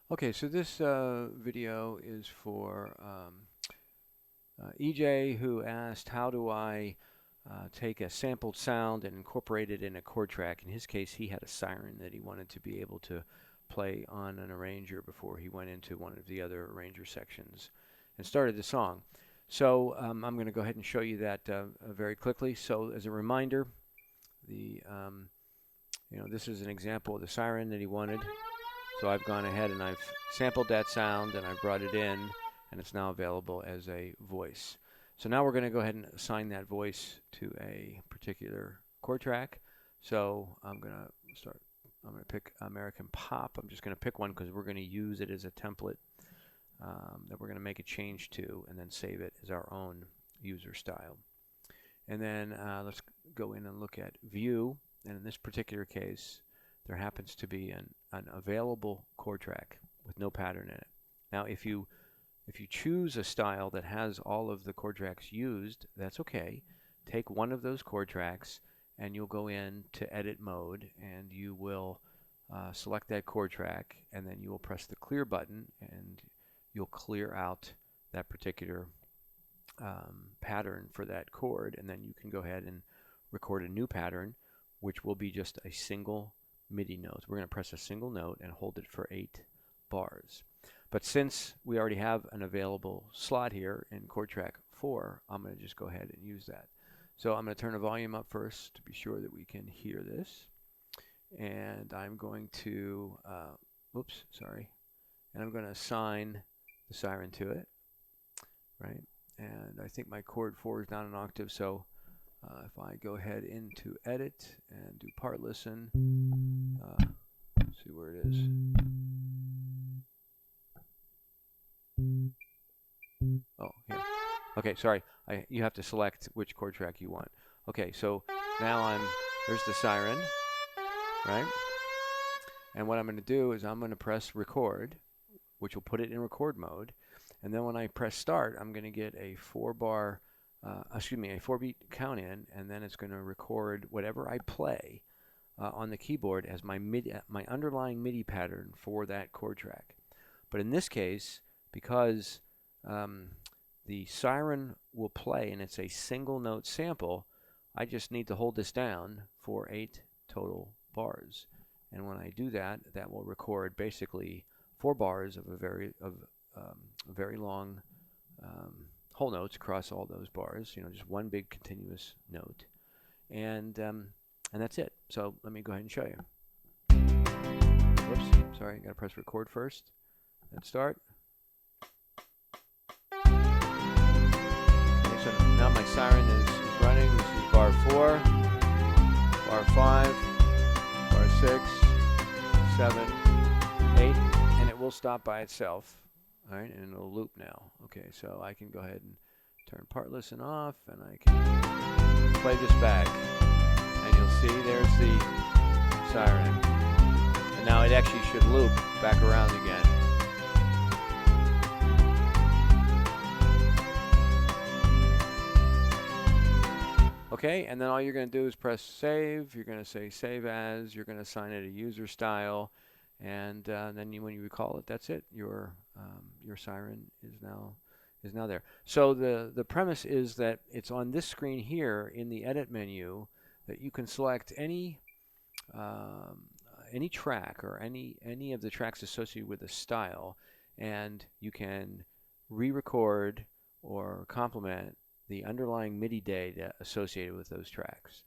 Okay, so this video is for EJ, who asked, how do I take a sampled sound and incorporate it in a chord track? In his case, he had a siren that he wanted to be able to play on an arranger before he went into one of the other arranger sections and started the song. So I'm going to go ahead and show you that very quickly. So as a reminder, the this is an example of the siren that he wanted. So I've gone ahead and I've sampled that sound and I've brought it in, and it's now available as a voice. So now we're going to go ahead and assign that voice to a particular chord track. So I'm going to pick American Pop. I'm just going to pick one because we're going to use it as a template that we're going to make a change to and then save it as our own user style. And then let's go in and look at View. And in this particular case, there happens to be an available chord track with no pattern in it. Now, if you choose a style that has all of the chord tracks used, that's okay. Take one of those chord tracks and you'll go in to edit mode and you will select that chord track, and then you will press the clear button and you'll clear out that particular pattern for that chord, and then you can go ahead and record a new pattern, which will be just a single MIDI note. We're going to press a single note and hold it for 8 bars. But since we already have an available slot here in chord track 4, I'm going to just go ahead and use that. So I'm going to turn the volume up first to be sure that we can hear this. And I'm going to, and I'm going to assign the siren to it, right? And I think my chord 4 is down an octave, so if I go ahead into edit and do part listen, see where it is. Oh, here. Okay, sorry. You have to select which chord track you want. Okay, so now there's the siren, right? And what I'm going to do is I'm going to press record, which will put it in record mode. And then when I press start, I'm going to get a 4-beat count in, and then it's going to record whatever I play on the keyboard as my underlying MIDI pattern for that chord track. But in this case, because the siren will play and it's a single note sample, I just need to hold this down for 8 total bars. And when I do that, that will record basically 4 bars of very long whole notes across all those bars. Just one big continuous note, and that's it. So let me go ahead and show you. Whoops, sorry, got to press record first and start. Okay, so now my siren is running. This is bar 4, bar 5, bar 6, 7, 8, and it will stop by itself. All right, and it'll loop now. Okay, so I can go ahead and turn part listen off, and I can play this back, and you'll see there's the siren. And now it actually should loop back around again. Okay, and then all you're going to do is press save. You're going to say save as. You're going to assign it a user style, and then when you recall it, that's it. Your siren is now there. So the premise is that it's on this screen here in the edit menu that you can select any track or any of the tracks associated with a style, and you can re-record or complement the underlying MIDI data associated with those tracks.